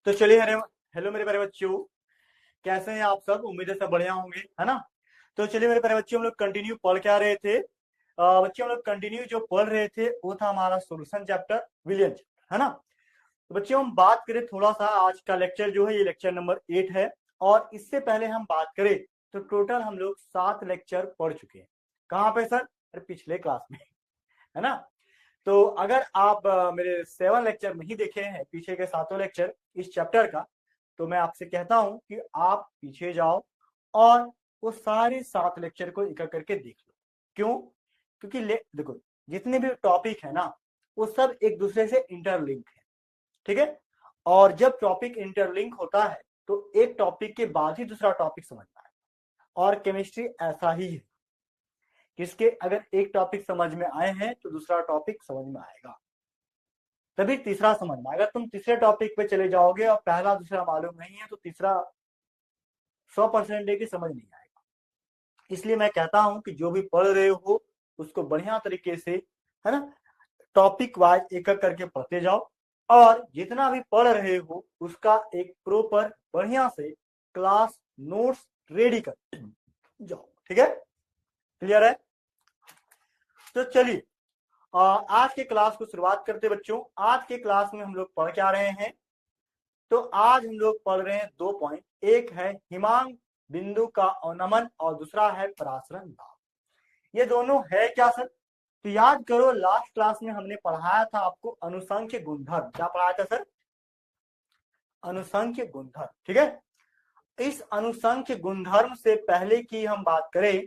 तो चलिए, हेलो मेरे प्यारे बच्चों, कैसे हैं आप सब? उम्मीद है सब बढ़िया होंगे, है ना। तो चलिए मेरे प्यारे बच्चों, हम लोग कंटिन्यू पढ़ क्या रहे थे? बच्चों, हम लोग कंटिन्यू जो पढ़ रहे थे वो था हमारा सॉल्यूशन चैप्टर, विलियन चैप्टर, है ना। तो बच्चों, हम बात करें थोड़ा सा, आज का लेक्चर जो है ये लेक्चर नंबर 8 है। और इससे पहले हम बात करें तो टोटल हम लोग 7 लेक्चर पढ़ चुके हैं। कहाँ पे सर? अरे पिछले क्लास में, है ना। तो अगर आप मेरे 7 लेक्चर नहीं देखे हैं, पीछे के 7 लेक्चर इस चैप्टर का, तो मैं आपसे कहता हूं कि आप पीछे जाओ और वो सारे 7 लेक्चर को एक करके देख लो। क्यों? क्योंकि देखो, जितने भी टॉपिक है ना, वो सब एक दूसरे से इंटरलिंक है, ठीक है। और जब टॉपिक इंटरलिंक होता है तो एक टॉपिक के बाद ही दूसरा टॉपिक समझना है। और केमिस्ट्री ऐसा ही है, किसके अगर एक टॉपिक समझ में आए हैं तो दूसरा टॉपिक समझ में आएगा, तभी तीसरा समझना। अगर तुम तीसरे टॉपिक पे चले जाओगे और पहला दूसरा मालूम नहीं है तो तीसरा 100% लेके समझ नहीं आएगा। इसलिए मैं कहता हूं कि जो भी पढ़ रहे हो उसको बढ़िया तरीके से, है ना, टॉपिक वाइज एक एक करके पढ़ते जाओ। और जितना भी पढ़ रहे हो उसका एक प्रॉपर बढ़िया से क्लास नोट्स रेडी कर जाओ, ठीक है। क्लियर है? तो चलिए आज के क्लास को शुरुआत करते बच्चों। आज के क्लास में हम लोग पढ़ क्या रहे हैं? तो आज हम लोग पढ़ रहे हैं 2 पॉइंट। एक है हिमांक बिंदु का अवनमन और दूसरा है परासरण दाब। ये दोनों है क्या सर? तो याद करो, लास्ट क्लास में हमने पढ़ाया था आपको अनुसंख्य गुणधर्म। क्या पढ़ाया था सर? अनुसंख्य गुणधर्म, ठीक है। इस अनुसंख्य गुणधर्म से पहले की हम बात करें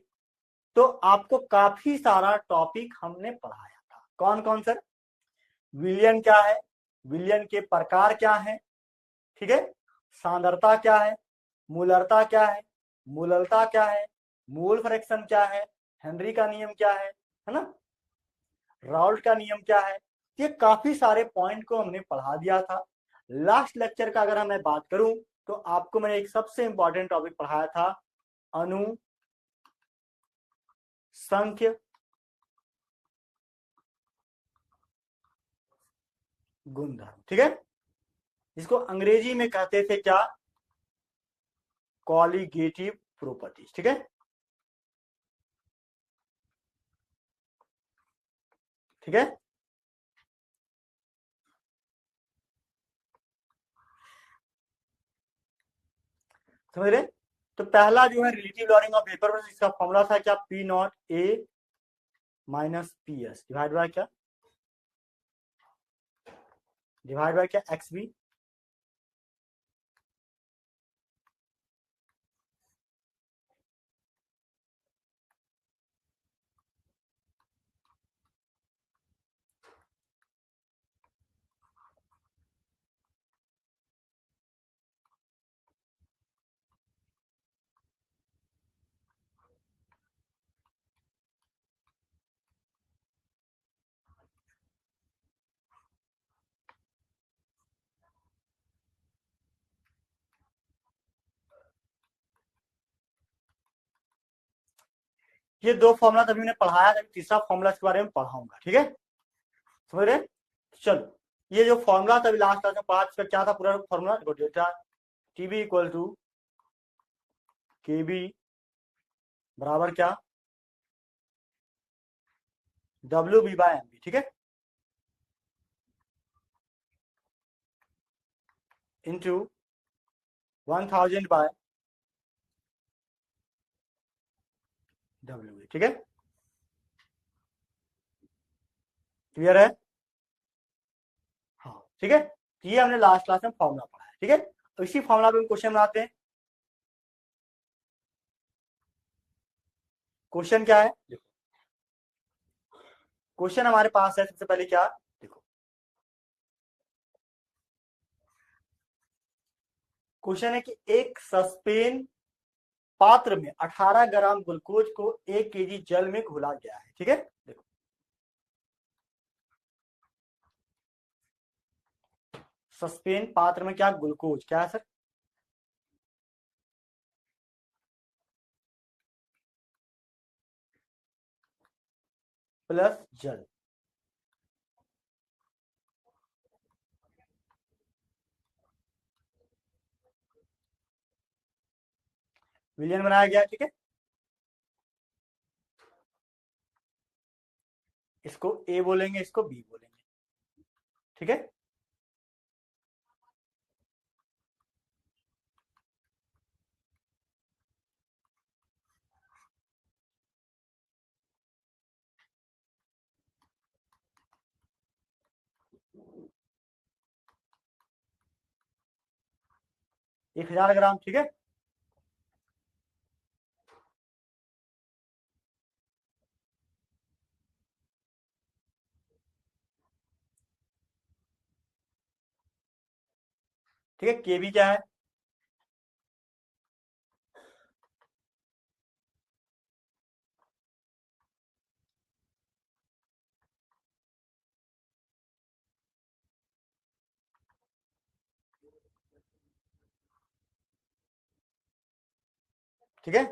तो आपको काफी सारा टॉपिक हमने पढ़ाया था। कौन कौन सर? विलयन क्या है, विलयन के प्रकार क्या है, ठीक है, सांद्रता क्या है, मूलरता क्या है, मूललता क्या है, मूल फ्रैक्शन क्या है, हेनरी का नियम क्या है ना, राउल्ट का नियम क्या है। ये काफी सारे पॉइंट को हमने पढ़ा दिया था। लास्ट लेक्चर का अगर मैं बात करूं तो आपको मैंने एक सबसे इंपॉर्टेंट टॉपिक पढ़ाया था, अनुसंख्य गुणधर्म, ठीक है, जिसको अंग्रेजी में कहते थे क्या? कॉलिगेटिव प्रॉपर्टीज, ठीक है, ठीक है। समझ रहे? तो पहला जो है रिलेटिव लॉरिंग ऑफ वेपर, इसका फॉर्मूला था क्या? P naught A minus P S divide by क्या? डिवाइड बाय क्या? X B. ये दो फॉर्मूला तभी मैंने पढ़ाया था, तीसरा फॉर्मूला के बारे में पढ़ाऊंगा, ठीक है। समझ रहे? चलो, ये जो फॉर्मूला था लास्ट क्लास में पढ़ा, इसका क्या था पूरा फॉर्मूला? देखो, delta TB equal to K B बराबर क्या? W B by M B, ठीक है, इंटू 1000 बाय डब्ल्यू बी, ठीक है। क्लियर है? हाँ, ठीक है। तो ये हमने लास्ट क्लास में फॉर्मूला पढ़ा है, ठीक है। तो इसी फॉर्मूला पे हम क्वेश्चन बनाते हैं। क्वेश्चन क्या है? देखो, क्वेश्चन हमारे पास है सबसे पहले क्या? देखो, क्वेश्चन है कि एक सस्पेन पात्र में 18 ग्राम ग्लूकोज को 1 केजी जल में घोला गया है, ठीक है। देखो, सस्पेन पात्र में क्या? ग्लूकोज क्या है सर? प्लस जल। विलियन बनाया गया, ठीक है। इसको ए बोलेंगे, इसको बी बोलेंगे, ठीक है। एक 1000 ग्राम, ठीक है। ठीक है, केबी क्या है? ठीक है,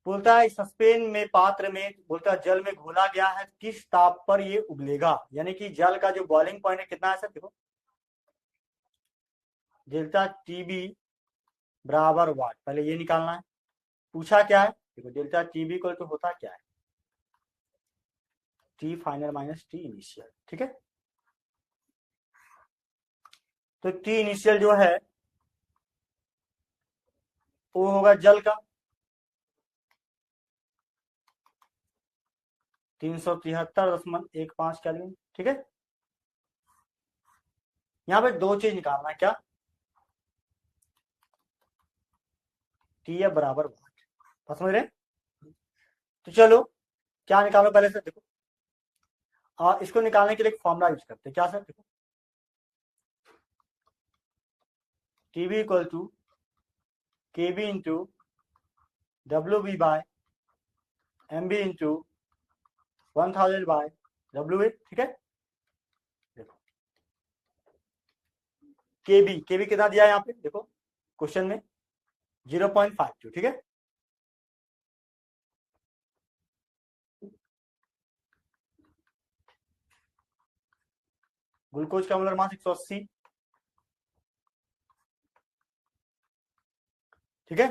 बोलता है सस्पेन में पात्र में, बोलता है जल में घोला गया है, किस ताप पर ये उबलेगा, यानी कि जल का जो बॉइलिंग पॉइंट है कितना है सर, देखो डेल्टा टीबी बराबर वाट, पहले ये निकालना है। पूछा क्या है, देखो डेल्टा टीबी को तो होता क्या है, T final minus T initial, ठीक है। तो टी इनिशियल जो है वो होगा जल का 373.15 केल्विन, ठीक है। यहाँ पे दो चीज निकालना है, क्या, टी एफ बराबर वाट, बात समझ रहे हैं? तो चलो क्या निकालो पहले से, देखो इसको निकालने के लिए एक फॉर्मूला यूज करते हैं, क्या सर, देखो TB equal to K B into W B by M B into 1000 by W A, ठीक है। देखो के बी कितना दिया है यहाँ पे, देखो क्वेश्चन में 0.52, ठीक है। ग्लूकोज का मोलर मास 180, ठीक है।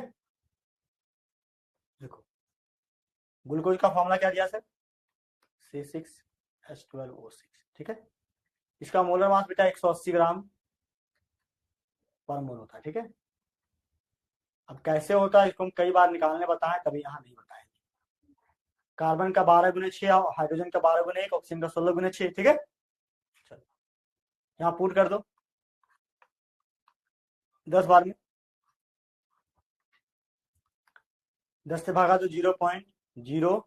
देखो ग्लूकोज का फॉर्मूला क्या दिया सर, C6H12O6, ठीक है। इसका मोलर मास बेटा 180 ग्राम पर मोल होता है, ठीक है। अब कैसे होता है इसको हम कई बार निकालने बताएं, कभी यहाँ नहीं बताएंगे। कार्बन का 12 × 6, हाइड्रोजन का 12 × 1, ऑक्सीजन का 16 × 6, ठीक है। चलो यहाँ पुट कर दो 10 बार में, 10 से भागा तो 0.052,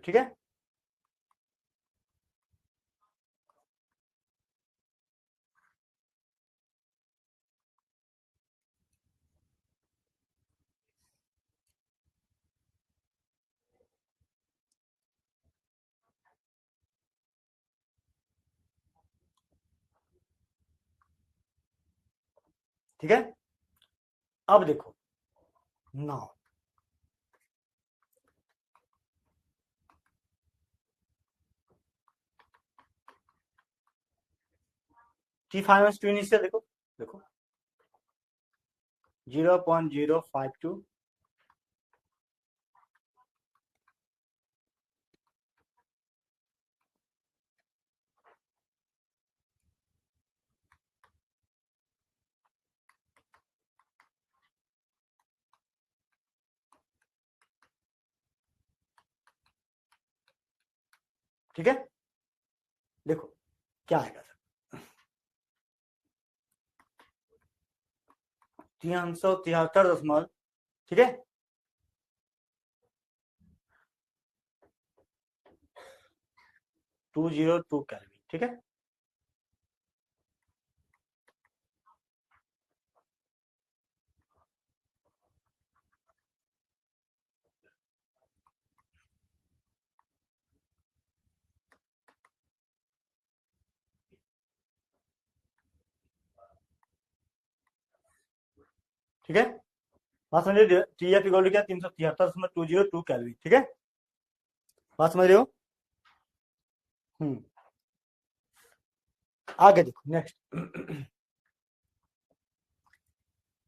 ठीक है। ठीक है, अब देखो now T final to initial, देखो देखो 0.052, ठीक है। देखो क्या आएगा सर, 373 ठीक है, 202 केल्विन, ठीक है। ठीक है, बात समझिए, टी एफ इक्वल टू क्या, 373.202 केल्विन, ठीक है। बात समझ रहे हो? आगे देखो नेक्स्ट।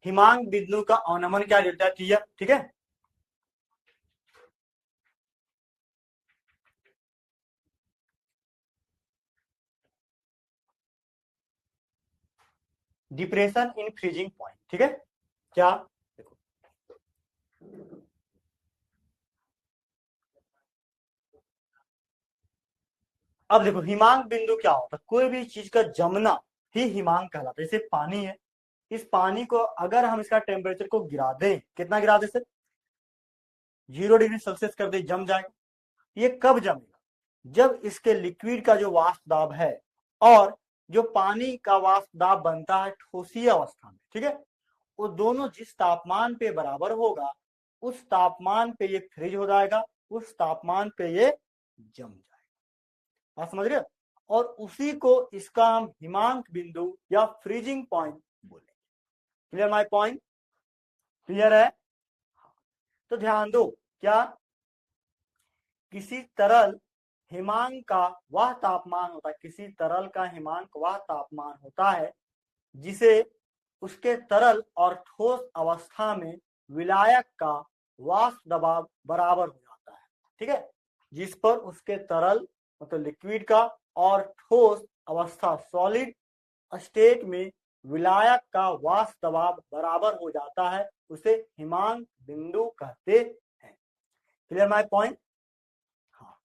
हिमांक बिंदु का अवनमन क्या डेल्टा टी है, ठीक है। डिप्रेशन इन फ्रीजिंग पॉइंट, ठीक है। क्या देखो, अब देखो हिमांक बिंदु क्या होता है, कोई भी चीज का जमना ही हिमांक कहलाता है। जैसे पानी है, इस पानी को अगर हम इसका टेम्परेचर को गिरा दें, कितना गिरा दे सर, 0 डिग्री सेल्सियस कर दे, जम जाएगा। ये कब जमेगा, जब इसके लिक्विड का जो वाष्प दाब है और जो पानी का वाष्प दाब बनता है ठोसीय अवस्था में, ठीक है, वो दोनों जिस तापमान पे बराबर होगा, उस तापमान पे ये फ्रीज हो जाएगा, उस तापमान पे ये जम जाएगा। बात समझ रहे हो? और उसी को इसका हम हिमांक बिंदु या फ्रीजिंग पॉइंट बोलेंगे। Clear my point? क्लियर है? तो ध्यान दो, क्या किसी तरल हिमांक का वह तापमान होता है, किसी तरल का हिमांक वह तापमान होता है जिसे उसके तरल और ठोस अवस्था में विलायक का वाष्प दबाव बराबर हो जाता है, ठीक है। जिस पर उसके तरल मतलब लिक्विड का और ठोस अवस्था सॉलिड स्टेट में विलायक का वाष्प दबाव बराबर हो जाता है, उसे हिमांक बिंदु कहते हैं। Clear my point? हाँ,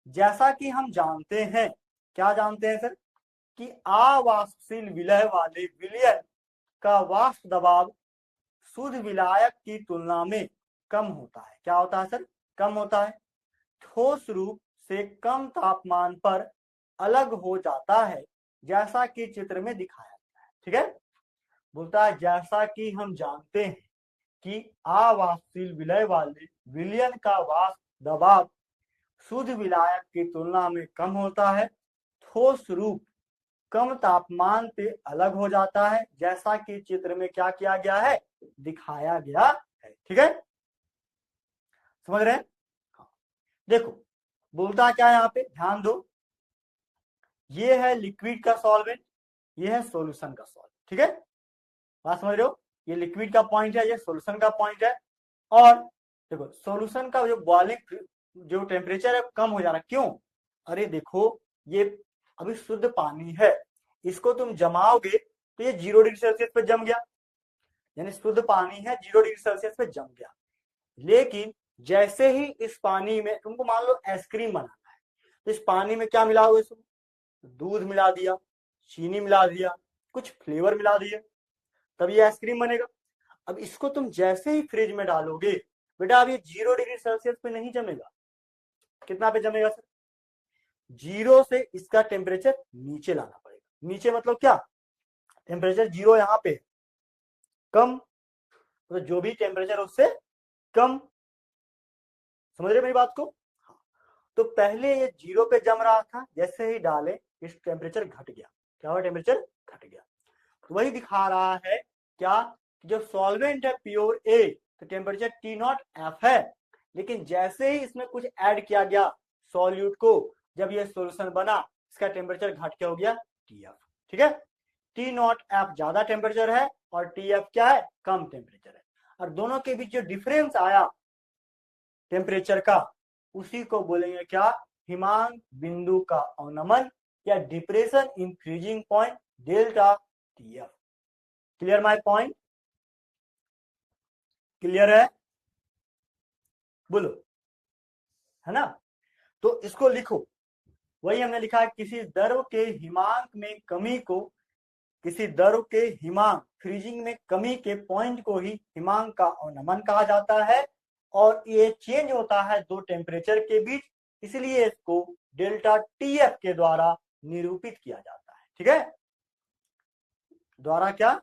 जैसा कि हम जानते हैं, क्या जानते हैं सर, कि अवाष्पशील विलय वाले विलयन का वाष्प दबाव शुद्ध विलायक की तुलना में कम होता है। क्या होता है सर? कम होता है। ठोस रूप से कम तापमान पर अलग हो जाता है, जैसा कि चित्र में दिखाया गया है, ठीक है। बोलता है जैसा कि हम जानते हैं कि अवाष्पशील विलय वाले विलयन का वाष्प दबाव शुद्ध विलायक की तुलना में कम होता है, ठोस रूप कम तापमान पे अलग हो जाता है, जैसा कि चित्र में क्या किया गया है, दिखाया गया है, ठीक है। समझ रहे हैं? हाँ। देखो बोलता क्या है यहाँ पे, ध्यान दो, ये है लिक्विड का सॉल्वेंट, ये है सॉल्यूशन का सॉल्वेंट, ठीक है। बात समझ रहे हो? ये लिक्विड का पॉइंट है, ये सॉल्यूशन का पॉइंट है। और देखो सॉल्यूशन का जो बॉइलिंग जो टेम्परेचर है कम हो जा रहा है, क्यों? अरे देखो, ये अभी शुद्ध पानी है, इसको तुम जमाओगे तो ये 0 डिग्री सेल्सियस पे जम गया, यानी शुद्ध पानी है 0 डिग्री सेल्सियस पे जम गया। लेकिन जैसे ही इस पानी में तुमको मान लो आइसक्रीम बनाना है, तो इस पानी में क्या मिलाओगे तुम, दूध मिला दिया, चीनी मिला दिया, कुछ फ्लेवर मिला दिया, तब ये आइसक्रीम बनेगा। अब इसको तुम जैसे ही फ्रिज में डालोगे, बेटा अब ये 0 डिग्री सेल्सियस पे नहीं जमेगा, कितना पे जमेगा सर, 0 से इसका टेम्परेचर नीचे लाना पड़ेगा। नीचे मतलब क्या, टेम्परेचर 0 यहाँ पे कम, तो जो भी टेम्परेचर उससे कम। समझ रहे मेरी बात को? तो पहले ये 0 पे जम रहा था, जैसे ही डाले इस टेम्परेचर घट गया। क्या हुआ, टेम्परेचर घट गया। तो वही दिखा रहा है क्या, जो सॉल्वेंट है प्योर ए, तो टेम्परेचर T0F है, लेकिन जैसे ही इसमें कुछ ऐड किया गया सॉल्यूट को, जब ये सॉल्यूशन बना, इसका टेम्परेचर घट के हो गया TF, ठीक है। T0F ज्यादा टेम्परेचर है और TF क्या है, कम टेम्परेचर है। और दोनों के बीच जो डिफरेंस आया टेम्परेचर का, उसी को बोलेंगे क्या, हिमांक बिंदु का अवनमन या depression in freezing point delta TF। Clear my point? Clear है? बोलो, है ना। तो इसको लिखो, वही हमने लिखा है, किसी द्रव के हिमांक में कमी को, किसी द्रव के हिमांक फ्रीजिंग में कमी के पॉइंट को ही हिमांक का अवनमन कहा जाता है। और ये चेंज होता है दो टेम्परेचर के बीच, इसलिए इसको डेल्टा TF के द्वारा निरूपित किया जाता है, ठीक है। द्वारा क्या,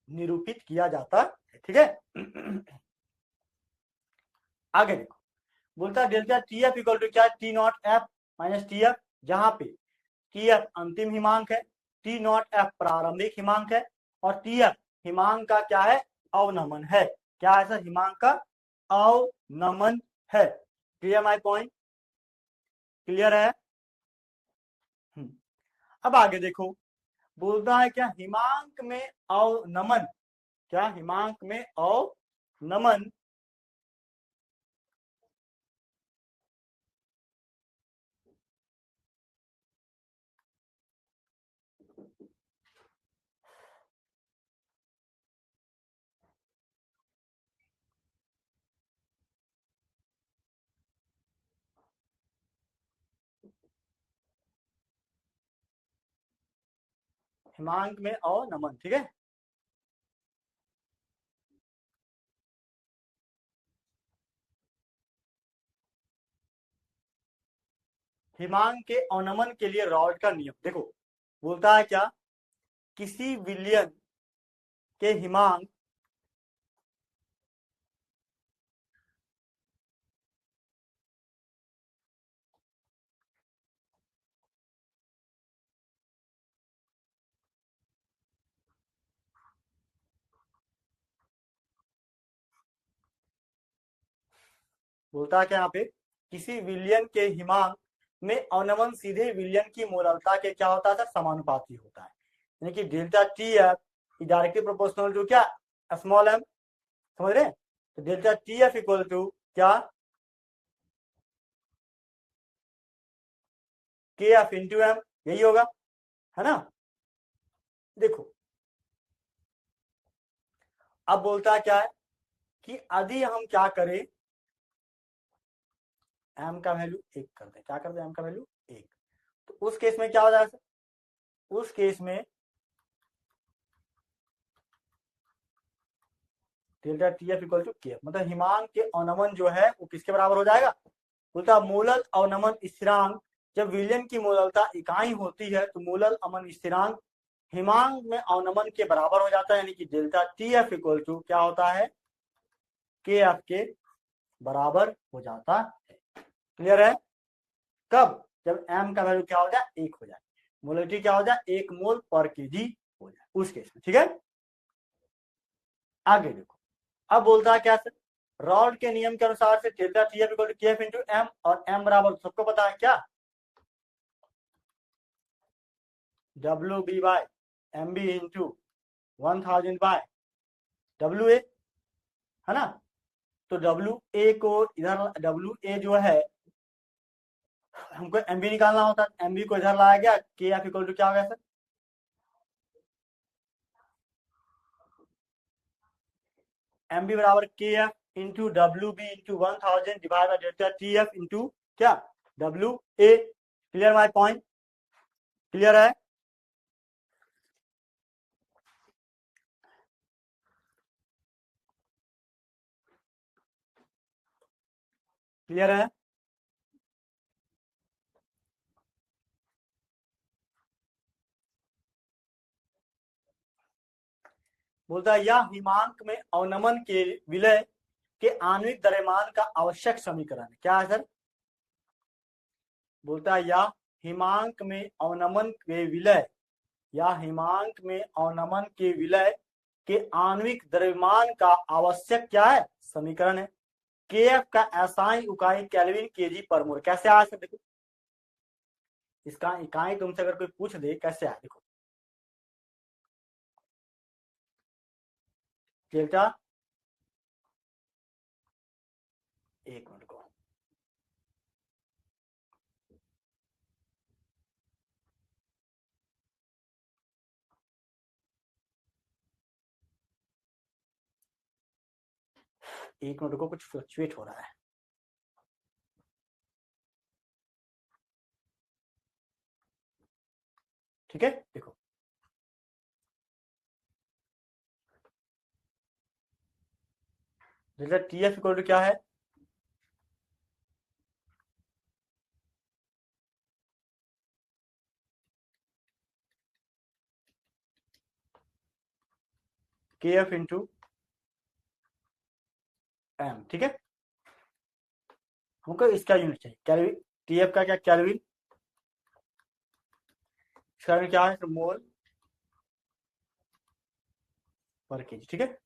निरूपित किया जाता है। ठीक है। आगे देखो, बोलता है delta T F equal to क्या है, T naught F minus T F, जहां पे टी एफ अंतिम हिमांक है, टी नॉट एफ प्रारंभिक हिमांक है, और टी एफ हिमांक का क्या है, अवनमन है। क्या है सर, हिमांक का अवनमन है। क्लियर माय पॉइंट, क्लियर है। अब आगे देखो, बोलता है क्या, हिमांक में अवनमन, क्या हिमांक में अवनमन हिमांक में अवनमन, ठीक है। हिमांक के अवनमन के लिए रॉड का नियम देखो, बोलता है क्या, किसी विलयन के हिमांक बोलता है क्या, यहाँ पे किसी विलयन के हिमांक में अवनमन सीधे विलयन की मोलरता के क्या होता है, समानुपाती होता है। यानी कि delta T F directly proportional to क्या, स्मॉल एम, समझ रहे हैं। तो delta T F equal to क्या, के एफ इंटू एम, यही होगा, है ना। देखो अब बोलता है क्या है कि यदि हम क्या करें, एम का वैल्यू 1 कर दें, क्या कर दें, एम का वैल्यू 1, तो उस केस में क्या हो जाएगा, उस केस में delta T F equal to K F, मतलब हिमांक के अवनमन जो है वो किसके बराबर हो जाएगा, बोलता मूलल अवनमन स्थिरांक, जब विलयन की मोललता इकाई होती है तो मूलल अवनमन स्थिरांक हिमांक में अवनमन के बराबर हो जाता है, यानी कि delta T F equal to क्या होता है, के एफ के बराबर हो जाता है। क्लियर है। कब, जब एम का वैल्यू क्या हो जाए, 1 हो जाए, मोलरिटी क्या हो जाए, 1 मोल पर केजी हो जाए, उस केस में, ठीक है। आगे देखो, अब बोलता है क्या सर, रॉड के नियम के अनुसार से delta T F equal to K F into M, और एम बराबर सबको पता है क्या, W B by M B into 1000 by W A, है ना। तो डब्ल्यू ए को इधर, डब्ल्यू ए जो है हमको एम बी निकालना होता है, एम बी को इधर लाया गया, के एफ इक्वल टू क्या हो गया सर, एम बी बराबर K F into W B into 1000 divide by delta T F into क्या, W A. Clear my point, clear है। क्लियर है। बोलता है यह हिमांक में अवनमन के विलय के आणविक द्रव्यमान का आवश्यक समीकरण है। क्या है सर, बोलता है यह हिमांक में अवनमन के विलय, या हिमांक में अवनमन के विलय के आणविक द्रव्यमान का आवश्यक क्या है, समीकरण है। के एफ का एसआई इकाई केल्विन केजी पर मोल, कैसे आया सर, देखो इसका इकाई तुमसे अगर कोई पूछ दे कैसे आया, देखो डेल्टा, एक मिनट को, एक मिनट को, कुछ फ्लक्चुएट हो रहा है। ठीक है, देखो delta T F equal to क्या है, के एफ इंटू एम, ठीक है। हमको इसका यूनिट चाहिए कैलविन, टीएफ का क्या कैलविन, इसका यूनिट क्या है मोल पर केजी, ठीक है।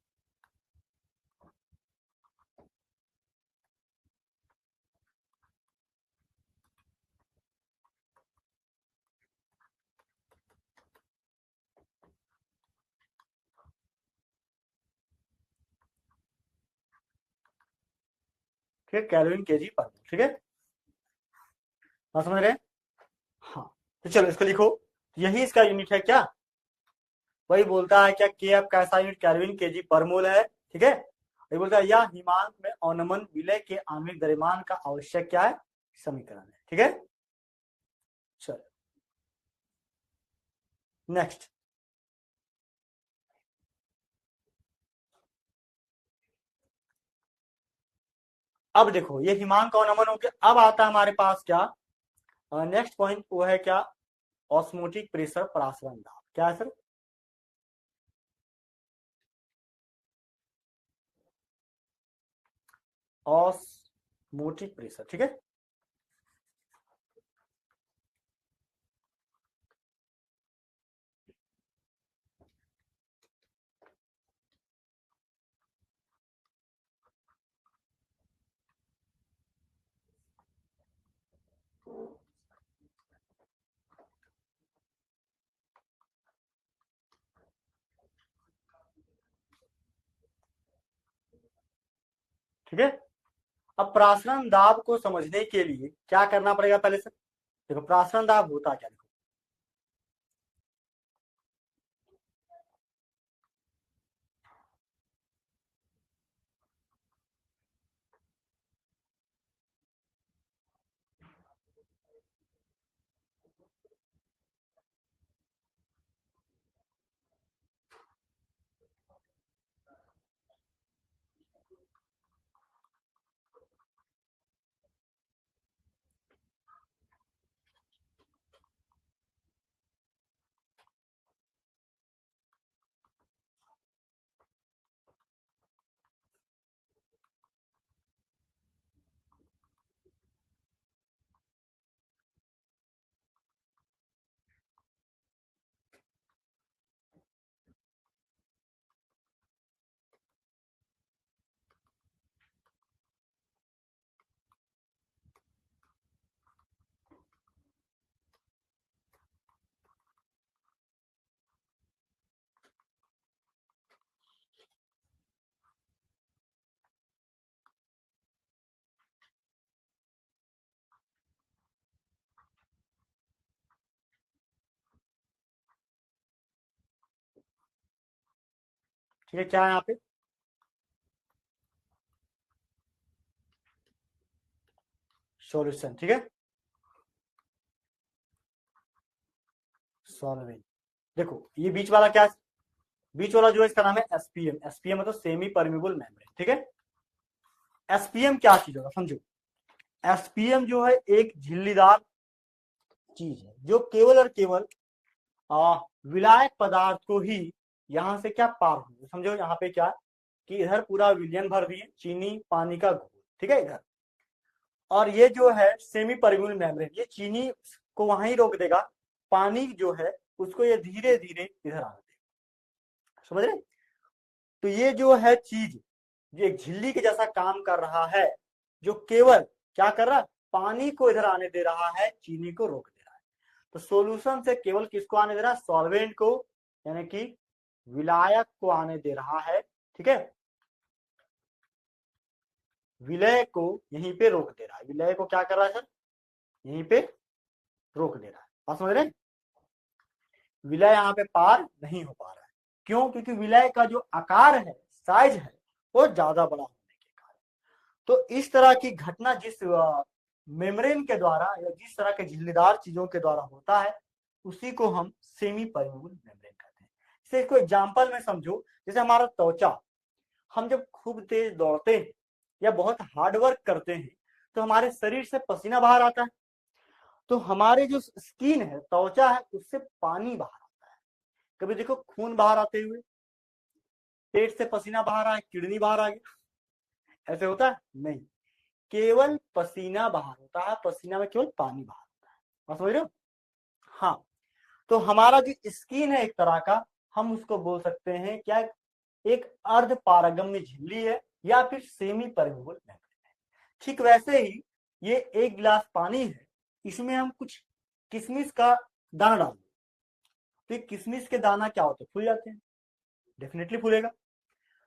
ठीक है, कैलोरी केजी पर मोल, ठीक है, बात समझ रहे हैं। हाँ, तो चलो इसको लिखो, यही इसका यूनिट है क्या, वही बोलता है क्या के एफ का ऐसा यूनिट कैल्विन केजी पर मोल है, ठीक है। ये बोलता है या हिमांक में अवनमन विलय के आणविक द्रव्यमान का आवश्यक क्या है समीकरण है, ठीक है। चलो नेक्स्ट, अब देखो ये हिमांक अवनमन हो गया, अब आता है हमारे पास क्या नेक्स्ट पॉइंट, वो है क्या ऑस्मोटिक प्रेशर परासरण दाब, क्या है सर, ऑस्मोटिक प्रेशर, ठीक है। ठीक है, अब प्रासरण दाब को समझने के लिए क्या करना पड़ेगा पहले से, देखो प्रासरण दाब होता क्या, देखो ठीक है, क्या है यहाँ पे सॉल्यूशन, ठीक है, सॉल्वेंट, देखो ये बीच वाला क्या है, बीच वाला जो है इसका नाम है एसपीएम, एसपीएम मतलब सेमी परमिबल मेम्ब्रेन, ठीक है। एसपीएम क्या चीज होगा समझो, एसपीएम जो है एक झिल्लीदार चीज है जो केवल और केवल विलायक पदार्थ को ही यहां से क्या पार हो, समझो यहाँ पे क्या कि इधर पूरा विलियन भर दिए चीनी पानी का घोल, ठीक है इधर, और ये जो है सेमी परमिबल मेम्ब्रेन ये चीनी को वहां ही रोक देगा, पानी जो है उसको ये धीरे धीरे इधर आने देगा, समझ रहे। तो ये जो है चीज जो एक झिल्ली के जैसा काम कर रहा है, जो केवल क्या कर रहा है पानी को इधर आने दे रहा है, चीनी को रोक दे रहा है। तो सॉल्यूशन से केवल किसको आने दे रहा है, सॉल्वेंट को, यानी कि विलायक को आने दे रहा है, ठीक है, विलय को यहीं पे रोक दे रहा है, विलय को क्या कर रहा है सर, यहीं पे रोक दे रहा है, बात समझ रहे हैं। विलय यहाँ पे पार नहीं हो पा रहा है, क्यों, क्योंकि विलय का जो आकार है साइज है वो ज्यादा बड़ा होने के कारण। तो इस तरह की घटना जिस मेम्ब्रेन के द्वारा या जिस तरह के झिल्लीदार चीजों के द्वारा होता है उसी को हम सेमी परमिबल मेम्ब्रेन कहते हैं। इसे इसको एग्जांपल में समझो, जैसे हमारा त्वचा, हम जब खूब तेज दौड़ते हैं या बहुत हार्ड वर्क करते हैं तो हमारे शरीर से पसीना बाहर आता है, तो हमारे जो स्किन है त्वचा है उससे पानी बाहर आता है, कभी देखो खून बाहर आते हुए, पेट से पसीना बाहर आया, किडनी बाहर आ गया, ऐसे होता है नहीं, केवल पसीना बाहर होता है, पसीना में केवल पानी बाहर होता है। आप समझ रहे हो? हाँ, तो हमारा जो स्किन है एक तरह का, हम उसको बोल सकते हैं क्या, एक अर्ध पारगम्य झिल्ली है या फिर सेमी परमेबल मेम्ब्रेन है। ठीक वैसे ही ये एक गिलास पानी है, इसमें हम कुछ किशमिश का दाना डाल दें, तो ये किशमिश के दाना क्या होते हैं, फूल जाते हैं, डेफिनेटली फूलेगा।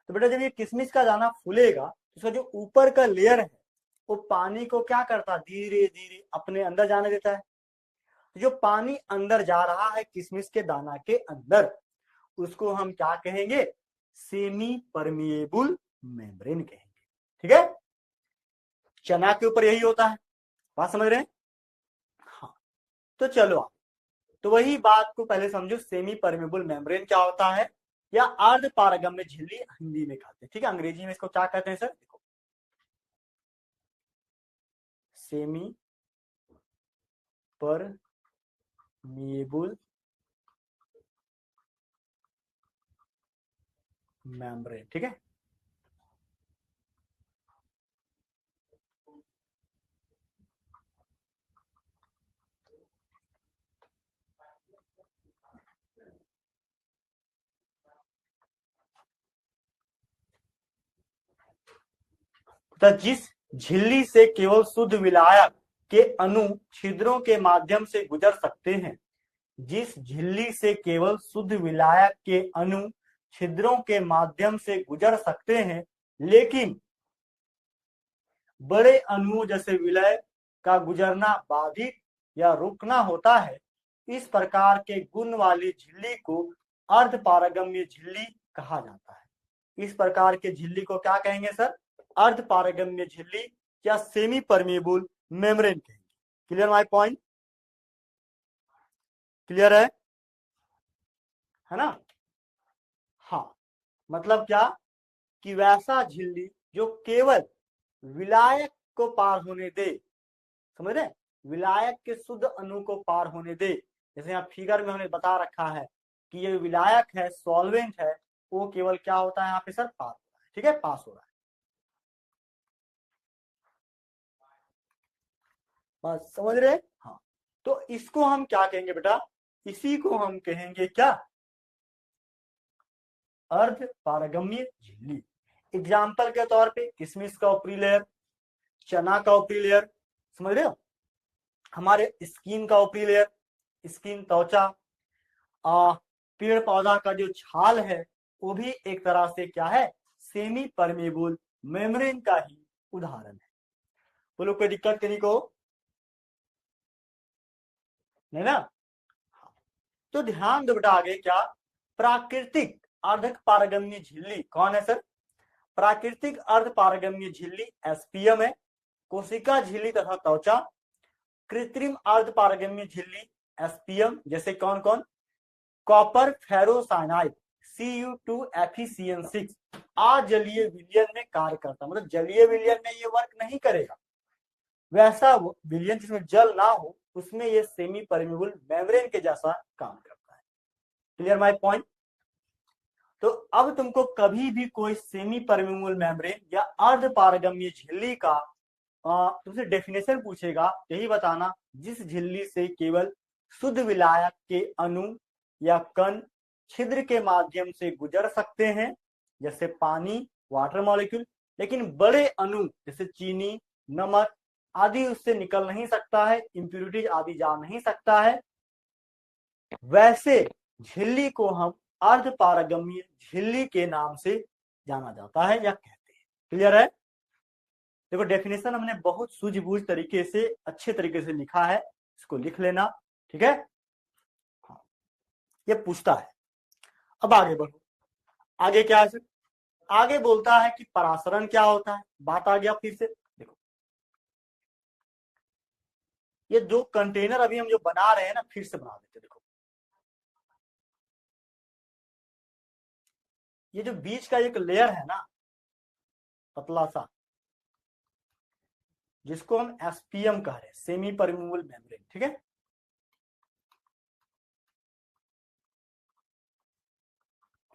तो बेटा जब ये किशमिश का दाना फूलेगा, तो इसका जो ऊपर का लेयर है वो पानी को क्या करता है, धीरे धीरे अपने अंदर जाने देता है। तो जो पानी अंदर जा रहा है किशमिश के दाना के अंदर, उसको हम क्या कहेंगे, सेमी परमिएबल मेम्ब्रेन कहेंगे। ठीक है, चना के ऊपर यही होता है, बात समझ रहे हैं? हाँ, तो चलो आप, तो वही बात को पहले समझो, सेमी परमेबल मेम्ब्रेन क्या होता है, या अर्ध पारगम्य झिल्ली हिंदी में कहते हैं। ठीक है, अंग्रेजी में इसको क्या कहते हैं सर, देखो, सेमी परमिएबल मेम्ब्रेन। ठीक है, तो जिस झिल्ली से केवल शुद्ध विलायक के अणु छिद्रों के माध्यम से गुजर सकते हैं, जिस झिल्ली से केवल शुद्ध विलायक के अणु छिद्रों के माध्यम से गुजर सकते हैं, लेकिन बड़े अणुओं जैसे विलय का गुजरना बाधित या रुकना होता है, इस प्रकार के गुण वाली झिल्ली को अर्ध पारगम्य झिल्ली कहा जाता है। इस प्रकार के झिल्ली को क्या कहेंगे सर, अर्ध पारगम्य झिल्ली या सेमी परमेबल मेम्ब्रेन कहेंगे। Clear my point? क्लियर है ना? हाँ, मतलब क्या कि वैसा झिल्ली जो केवल विलायक को पार होने दे, समझ रहे, विलायक के शुद्ध अणु को पार होने दे। जैसे यहाँ फिगर में हमने बता रखा है कि ये विलायक है, सॉल्वेंट है, वो केवल क्या होता है यहाँ पे सर, पास हो रहा है। ठीक है, पास हो रहा है, बस समझ रहे। हाँ, तो इसको हम क्या कहेंगे बेटा, इसी को हम कहेंगे क्या, अर्ध पारगम्य झिल्ली। एग्जाम्पल के तौर पे किशमिश का ऊपरी लेयर, चना का ऊपरी लेयर, समझ रहे हो, हमारे स्किन का ऊपरी लेयर, स्किन त्वचा, पेड़ पौधा का जो छाल है वो भी एक तरह से क्या है, सेमी परमेबल मेम्ब्रेन का ही उदाहरण है। बोलो कोई दिक्कत किसी को नहीं ना? तो ध्यान दो बेटा, आगे क्या, प्राकृतिक अर्धक पारगम्य झिल्ली कौन है सर, प्राकृतिक अर्ध पारगम्य झिल्ली एसपीएम है, कोशिका झिल्ली तथा त्वचा। कृत्रिम अर्ध पारगम्य झिल्ली एसपीएम जैसे कौन कौन, कॉपर फेरोसाइनाइड Cu2FeCN6 अजलीय विलयन में कार्य करता, मतलब जलीय विलयन में ये वर्क नहीं करेगा, वैसा विलयन जिसमें जल ना हो उसमें ये सेमी परमेबल मेम्ब्रेन के जैसा काम करता है। Clear my point? तो अब तुमको कभी भी कोई सेमी परमेबल मेम्ब्रेन या अर्ध पारगम्य झिल्ली का तुमसे डेफिनेशन पूछेगा, यही बताना, जिस झिल्ली से केवल शुद्ध विलायक के अणु या कण छिद्र के माध्यम से गुजर सकते हैं, जैसे पानी, वाटर मॉलिक्यूल, लेकिन बड़े अणु जैसे चीनी, नमक आदि उससे निकल नहीं सकता है, इंप्यूरिटीज आदि जा नहीं सकता है, वैसे झिल्ली को हम अर्ध पारगम्य झिल्ली के नाम से जाना जाता है या कहते हैं। क्लियर है? देखो डेफिनेशन हमने बहुत सूझबूझ तरीके से, अच्छे तरीके से लिखा है, इसको लिख लेना। ठीक है, हाँ, ये पूछता है। अब आगे बढ़ो, आगे क्या है, आगे बोलता है कि परासरण क्या होता है। बात आ गया फिर से, देखो ये जो कंटेनर अभी हम जो बना रहे हैं ना, फिर से बना देते, देखो ये जो बीच का एक लेयर है ना, पतला सा, जिसको हम एसपीएम कह रहे हैं, सेमी परमेबल मेम्ब्रेन। ठीक है,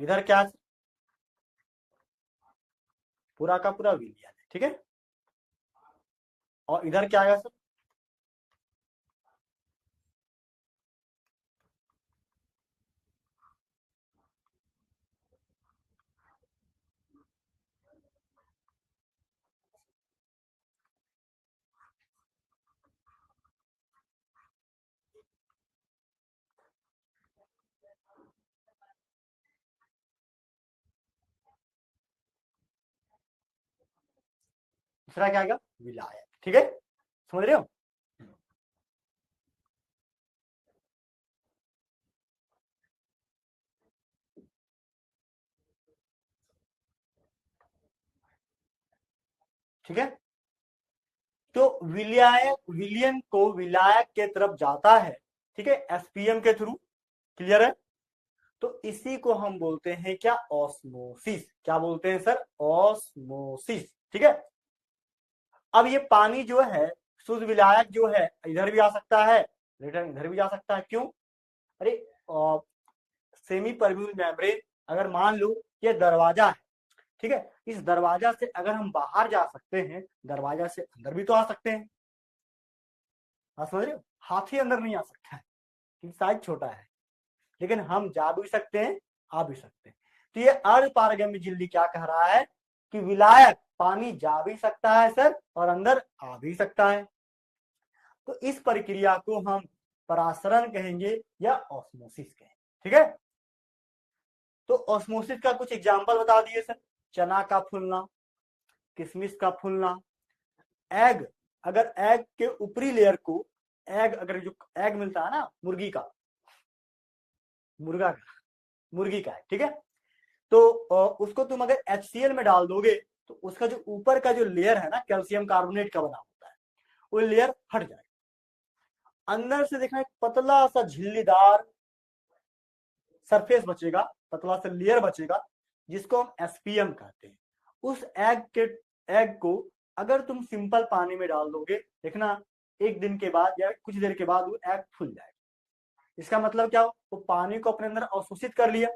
इधर क्या, पूरा का पूरा विलियन है, ठीक है, और इधर क्या आएगा सर, दूसरा क्या आएगा, विलायक। ठीक है, समझ रहे हो। ठीक है, तो विलायक, विलियन को विलायक के तरफ जाता है, ठीक है, एसपीएम के थ्रू। क्लियर है, तो इसी को हम बोलते हैं क्या, ऑस्मोसिस। क्या बोलते हैं सर, ऑस्मोसिस। ठीक है, अब ये पानी जो है, शुद्ध विलायक जो है, इधर भी आ सकता है, रिटर्न इधर भी जा सकता है। क्यों, अरे सेमी परम्यूल मेम्ब्रेन, अगर मान लो ये दरवाजा है, ठीक है, इस दरवाजा से अगर हम बाहर जा सकते हैं, दरवाजा से अंदर भी तो आ सकते हैं। आप समझ रहे हो, हाथी अंदर नहीं आ सकता है क्योंकि साइज छोटा है, लेकिन हम जा भी सकते हैं, आ भी सकते हैं। तो ये अर्धपारगम्य झिल्ली क्या कह रहा है कि विलायक पानी जा भी सकता है सर और अंदर आ भी सकता है। तो इस प्रक्रिया को हम परासरण कहेंगे या ऑस्मोसिस कहेंगे। ठीक है, तो ऑस्मोसिस का कुछ एग्जांपल बता दिए सर, चना का फूलना, किशमिश का फूलना, एग, अगर एग के ऊपरी लेयर को, एग अगर जो एग मिलता है ना मुर्गी का, मुर्गा का, मुर्गी का है, ठीक है, तो उसको तुम अगर HCl में डाल दोगे तो उसका जो ऊपर का जो लेयर है ना, कैल्शियम कार्बोनेट का बना होता है, वो लेयर हट जाएगा, अंदर से देखना एक पतला सा झिल्लीदार सरफेस बचेगा, पतला सा लेयर बचेगा, जिसको हम एसपीएम कहते हैं। उस एग को अगर तुम सिंपल पानी में डाल दोगे, देखना एक दिन के बाद या कुछ देर के बाद वो एग फूल जाएगा। इसका मतलब क्या हो, वो पानी को अपने अंदर अवशोषित कर लिया।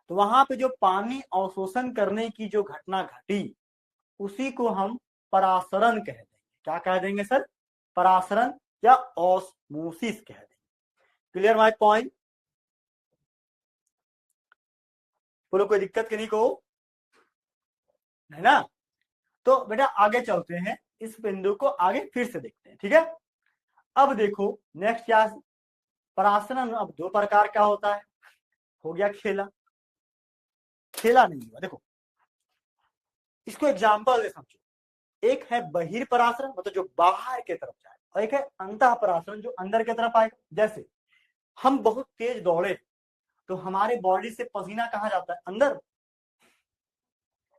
तो वहां पे जो पानी अवशोषण करने की जो घटना घटी, उसी को हम परासरण कह देंगे। क्या कह देंगे सर, परासरण या ऑस्मोसिस कह देंगे। क्लियर माय पॉइंट, बोलो कोई दिक्कत नहीं को, है ना। तो बेटा आगे चलते हैं, इस बिंदु को आगे फिर से देखते हैं। ठीक है, अब देखो नेक्स्ट क्या, परासरण अब दो प्रकार का होता है, हो गया खेला, खेला नहीं हुआ। देखो इसको एग्जाम्पल से समझो, एक है बहिर्परासरण मतलब जो बाहर के तरफ जाए, और एक है अंतःपरासरण जो अंदर के तरफ आएगा। जैसे हम बहुत तेज दौड़े तो हमारे बॉडी से पसीना कहाँ जाता है, अंदर,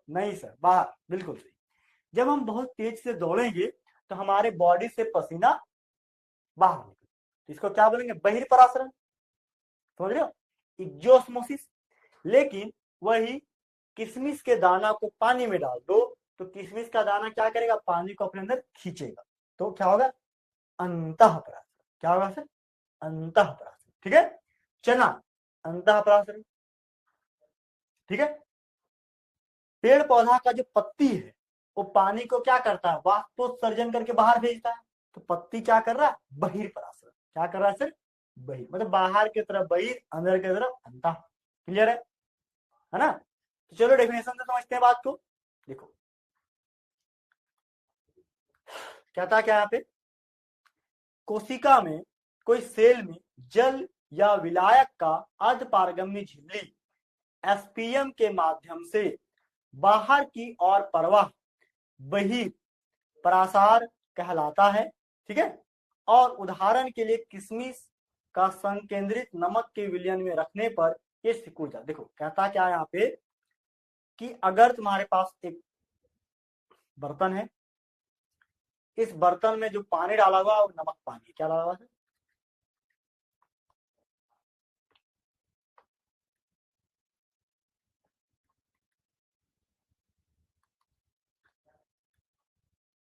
नहीं सर बाहर, बिल्कुल सही। जब हम बहुत तेज से दौड़ेंगे तो हमारे बॉडी से पसीना बाहर निकले, तो इसको क्या बोलेंगे, बहिर्परासरण। समझ रहे हो, इक्जोस्मोसिस। लेकिन वही किशमिश के दाना को पानी में डाल दो तो किशमिश का दाना क्या करेगा, पानी को अपने अंदर खींचेगा, तो क्या होगा, अंतःपरासरण। क्या होगा सर, अंतःपरासरण। ठीक है, चना अंतःपरासरण। ठीक है, पेड़ पौधा का जो पत्ती है वो पानी को क्या करता है, वाष्पोत्सर्जन करके बाहर भेजता है, तो पत्ती क्या कर रहा है, बहिर्परासरण। क्या कर रहा है सर, बहिर मतलब बाहर की तरफ बहिर, अंदर की तरफ अंतः। क्लियर है ना। तो चलो डेफिनेशन से समझते हैं बात को। देखो कहता क्या यहाँ पे, कोशिका में, कोई सेल में जल या विलायक का अर्धपारगम्य झिल्ली एसपीएम के माध्यम से बाहर की ओर प्रवाह बहिर परासार कहलाता है। ठीक है, और उदाहरण के लिए किशमिश का संकेंद्रित नमक के विलयन में रखने पर ये सिकुड़ जाता। देखो कहता क्या है यहाँ पे कि अगर तुम्हारे पास एक बर्तन है, इस बर्तन में जो पानी डाला हुआ और नमक पानी, क्या डाला हुआ है,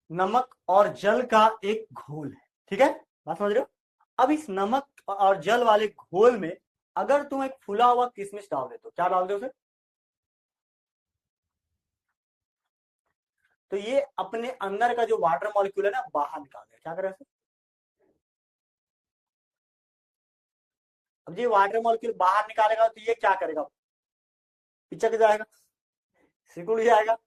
नमक और जल का एक घोल है। ठीक है, बात समझ रहे हो। अब इस नमक और जल वाले घोल में अगर तुम एक फूला हुआ किशमिश डाल दे तो क्या डाल दे उसे, तो ये अपने अंदर का जो वाटर मॉलिक्यूल है ना बाहर निकाल देगा। क्या करेगा सर? अब ये वाटर मॉलिक्यूल बाहर निकालेगा तो ये क्या करेगा? पिचक जाएगा, सिकुड़ जाएगा।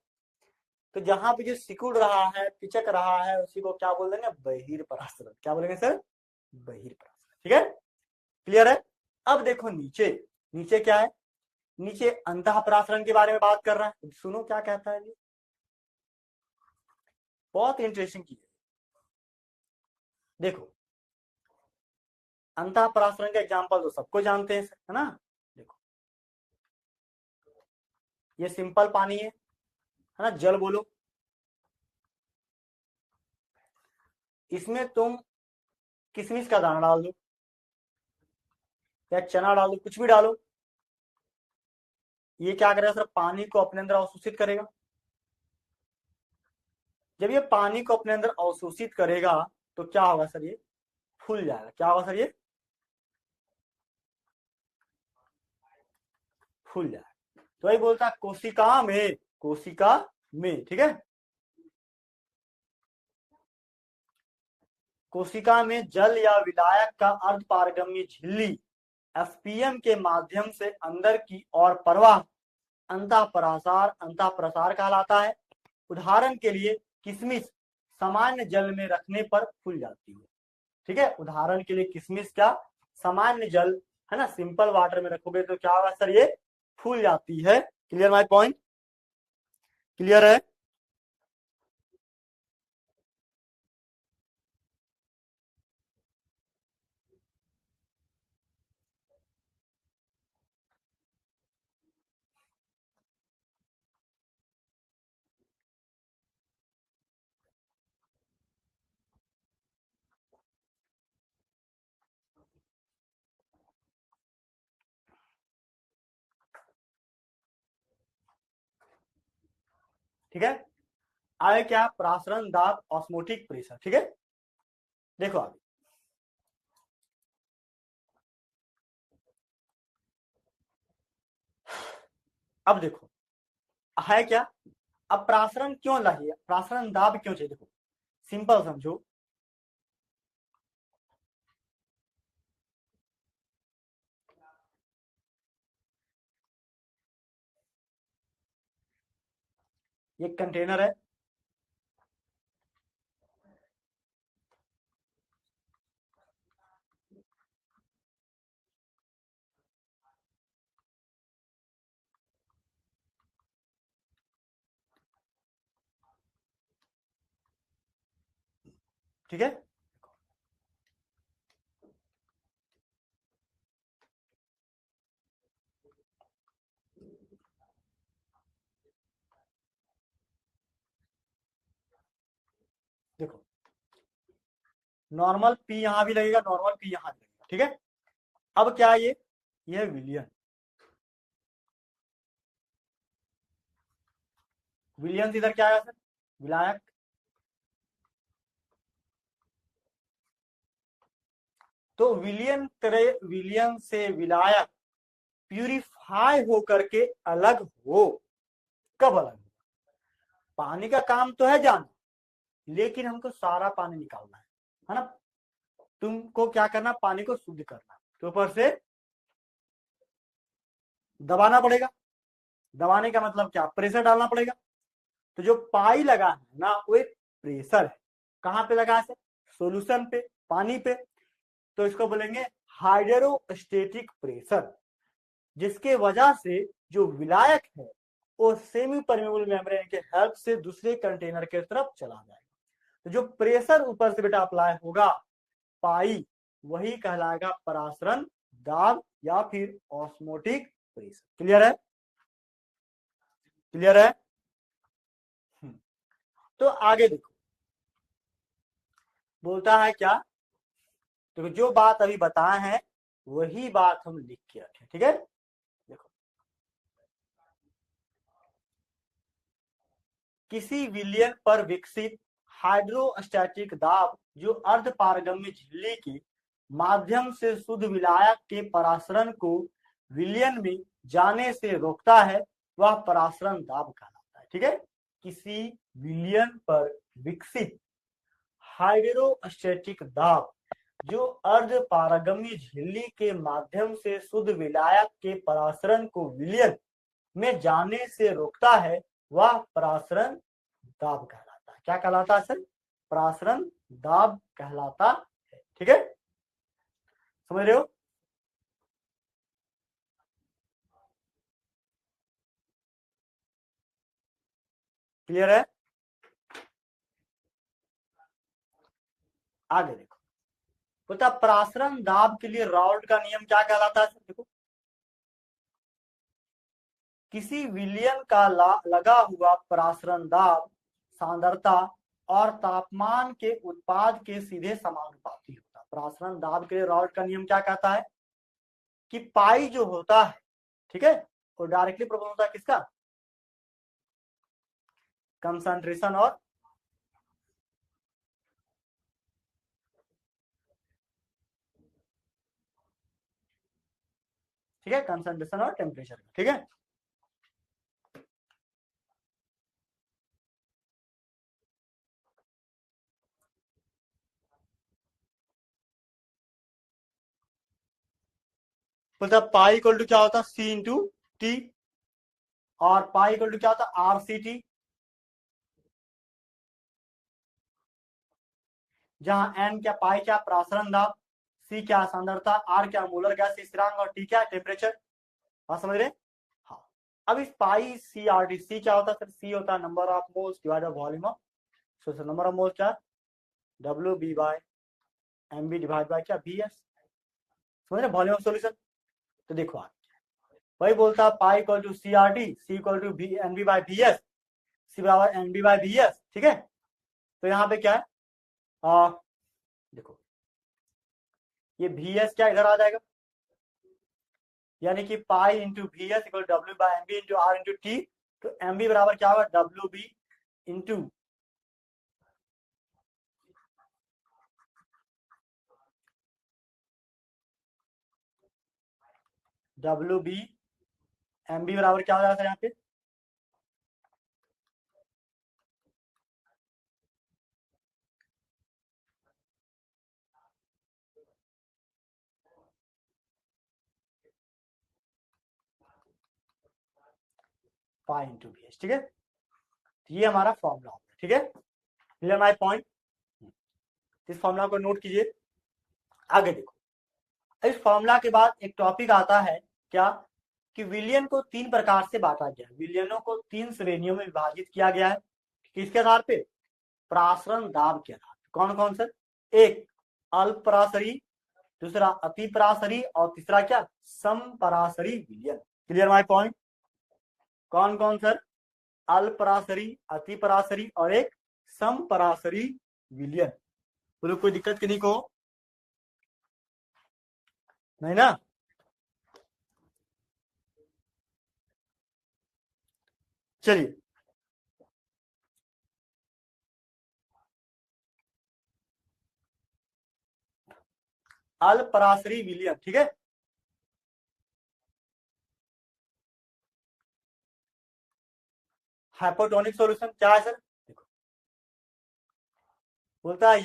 तो जहां पे जो सिकुड़ रहा है, पिचक रहा है, उसी को क्या बोल देंगे? बहिर्परासरण। क्या बोलेंगे सर? बहिर्परासरण। ठीक है, क्लियर है? अब देखो नीचे, नीचे क्या है? नीचे अंतःपरासरण के बारे में बात कर रहा है। सुनो क्या कहता है ये, बहुत इंटरेस्टिंग चीज है। देखो अंतःपरासरण का एग्जांपल तो सबको जानते हैं, है ना? देखो ये सिंपल पानी है ना? जल बोलो। इसमें तुम किशमिश का दाना डाल दो या चना डाल दो, कुछ भी डालो, ये क्या करेगा सर? पानी को अपने अंदर अवशोषित करेगा। जब ये पानी को अपने अंदर अवशोषित करेगा तो क्या होगा सर? ये फूल जाएगा। क्या होगा सर? ये फूल जाएगा। तो वही बोलता है कोशिका में, कोशिका में। ठीक है, कोशिका में जल या विलायक का अर्ध पारगम्य झिल्ली एफपीएम के माध्यम से अंदर की ओर प्रवाह अंतःप्रसार कहलाता है। उदाहरण के लिए किशमिश सामान्य जल में रखने पर फूल जाती है। ठीक है, उदाहरण के लिए किशमिश क्या? सामान्य जल, है ना, सिंपल वाटर में रखोगे तो क्या होगा सर? ये फूल जाती है। Clear my point? क्लियर है? ठीक है, आगे क्या? प्रासरण दाब, ऑस्मोटिक प्रेशर। ठीक है, देखो आगे। अब देखो है क्या? अब प्रासरण क्यों चाहिए? प्रासरण दाब क्यों चाहिए? देखो सिंपल समझो। ये कंटेनर है, ठीक है। देखो नॉर्मल पी यहां भी लगेगा, नॉर्मल पी यहां भी लगेगा। ठीक है, अब क्या है ये है विलियन। विलियन इधर क्या आया सर? विलायक। तो विलियन से विलायक प्यूरिफाई होकर के अलग हो। कब अलग हो? पानी का काम तो है जाना, लेकिन हमको सारा पानी निकालना है ना? तुमको क्या करना? पानी को शुद्ध करना, तो ऊपर से दबाना पड़ेगा। दबाने का मतलब क्या? प्रेशर डालना पड़ेगा। तो जो पाई लगा है ना, वो एक प्रेशर है। कहां पे लगा है? सोल्यूशन पे, पानी पे। तो इसको बोलेंगे हाइड्रोस्टेटिक प्रेशर, जिसके वजह से जो विलायक है वो सेमी परमेबल मेम्ब्रेन के हेल्प से दूसरे कंटेनर के तरफ चला जाएगा। तो जो प्रेशर ऊपर से बेटा अप्लाई होगा पाई, वही कहलाएगा परासरण दाब या फिर ऑस्मोटिक प्रेशर। क्लियर है? क्लियर है? तो आगे देखो बोलता है क्या? तो जो बात अभी बताए हैं वही बात हम लिख के रखें। ठीक है, देखो किसी विलयन पर विकसित हाइड्रोस्टैटिक दाब जो अर्ध पारगम्य झिल्ली के माध्यम से शुद्ध विलायक के परासरण को विलयन में जाने से रोकता है, वह परासरण दाब कहलाता है। ठीक है, किसी विलयन पर विकसित हाइड्रोस्टैटिक दाब जो अर्ध पारगम्य झिल्ली के माध्यम से शुद्ध विलायक के परासरण को विलयन में जाने से रोकता है, वह परासरण दाब कहलाता है। क्या कहलाता है सर? परासरण दाब कहलाता है। ठीक है, समझ रहे हो? क्लियर है? आगे देखो, बोलता परासरण दाब के लिए राउल्ट का नियम क्या कहलाता है? देखो, किसी विलयन का लगा हुआ परासरण दाब सांद्रता और तापमान के उत्पाद के सीधे समानुपाती होता है। परासरण दाब के लिए राउल्ट का नियम क्या कहता है कि पाई जो होता है, ठीक है, वो डायरेक्टली प्रोपोर्शनल होता है किसका? कंसंट्रेशन और ठीक है, कंसंट्रेशन और टेम्परेचर। ठीक है, मतलब पाई इक्वल टू क्या होता है? सी इंटू टी, और पाई इक्वल टू क्या होता है? आर सी टी, जहां एन क्या, पाई क्या परासरण दाब, सी क्या सांद्रता, आर क्या मोलर गैस स्थिरांक, और टी क्या टेम्परेचर। बात समझ रहे? हाँ। अब इस पाई सी आर टी, सी क्या होता है सर? सी होता है number of moles divide by volume of, so number of moles क्या? W B by M B divide by क्या? B S. समझ रहे? Volume of solution. तो देखो आप, वही बोलता है pi equal to C R T, C equal to B N B by B S, C बराबर N B by B S. ठीक है, तो यहाँ पे क्या है? देखो, ये वी एस क्या इधर आ जाएगा, यानी कि pi into V S equal W by M B into R into T. तो एम बी बराबर क्या होगा? W B into W B, M B बराबर क्या हो जाएगा यहाँ पे? Pi into V S. ठीक है, ये हमारा फॉर्मूला होगा। ठीक है, क्लियर माय पॉइंट? इस फॉर्मूला को नोट कीजिए। आगे देखो, इस फॉर्मूला के बाद एक टॉपिक आता है क्या, कि विलयन को तीन प्रकार से बांटा गया है। विलयनों को तीन श्रेणियों में विभाजित किया गया है। किसके आधार पे? परासरण दाब के आधार पे। कौन कौन सर? एक अल्प परासरी, दूसरा अति परासरी, और तीसरा क्या? सम परासरी विलयन। Clear my point? कौन कौन सर? अल्प परासरी, अति परासरी, और एक सम परासरी विलयन। बोलो, कोई दिक्कत किन्हीं को? नहीं ना? चलिए, अल्प परासरी विलयन। ठीक है, हाइपोटोनिक सॉल्यूशन क्या है सर? देखो, बोलता है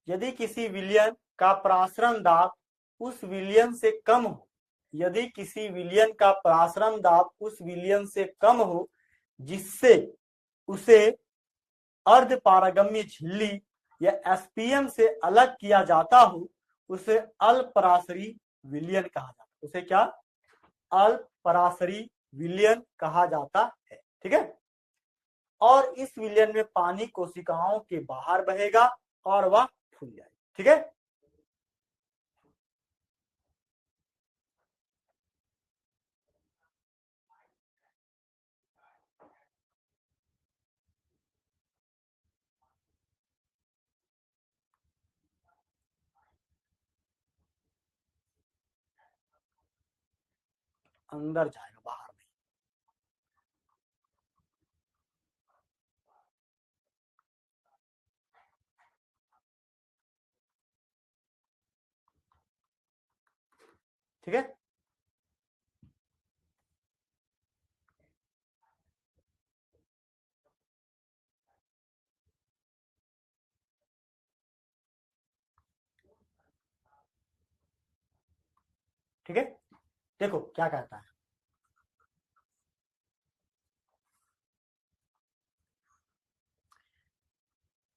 यदि किसी विलयन का परासरण दाब उस विलयन से कम हो, यदि किसी विलयन का परासरण दाब उस विलयन से कम हो जिससे उसे अर्ध पारगम्य झिल्ली या एसपीएम से अलग किया जाता हो, उसे अल्प परासरी विलयन कहा जाता है। उसे क्या? अल्प परासरी विलयन कहा जाता है। ठीक है, और इस विलयन में पानी कोशिकाओं के बाहर बहेगा और वह फूल जाएगी। ठीक है, अंदर जाएगा, बाहर नहीं। ठीक है, ठीक है, देखो क्या कहता है,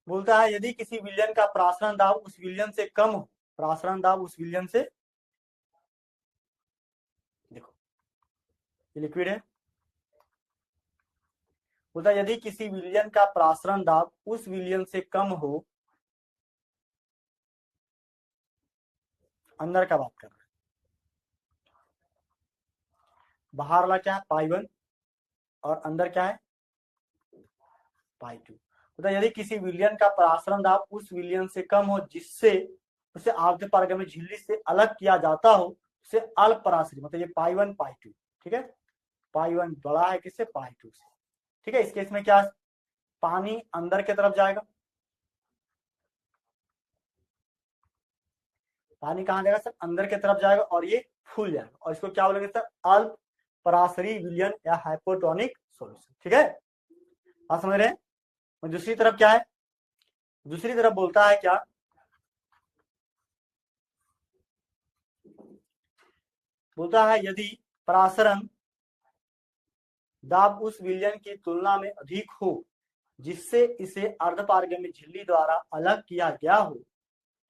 बोलता है यदि किसी विलयन का प्रासरण दाब उस विलयन से कम हो, प्रासरण दाब उस विलयन से, देखो ये लिक्विड है, बोलता है यदि किसी विलयन का प्रासरण दाब उस विलयन से कम हो, अंदर का बात कर रहे हैं, बाहर वाला क्या है पाई 1 और अंदर क्या है पाई 2। बोलता है यदि किसी विलयन का प्रासरण दाब उस विलयन से कम हो जिससे उसे आवर्त पारगम्य झिल्ली से अलग किया जाता हो, उसे अल्प पराश्री, मतलब ये पाई 1 पाई 2, ठीक है, पाई 1 बड़ा है किससे पाई 2 से, ठीक है। इस केस में क्या पानी अंदर की तरफ जाएगा, पानी कहां जाएगा सर अंदर की तरफ जाएगा और ये फूल जाएगा, और इसको क्या बोलेंगे सर अल्प पराश्री विलयन या हाइपोटोनिक सॉल्यूशन, ठीक है, आप समझ रहे हैं। और दूसरी तरफ क्या है, दूसरी तरफ बोलता है क्या, बोलता है यदि परासरण दाब उस विलयन की तुलना में अधिक हो जिससे इसे अर्धपारगम्य झिल्ली द्वारा अलग किया गया हो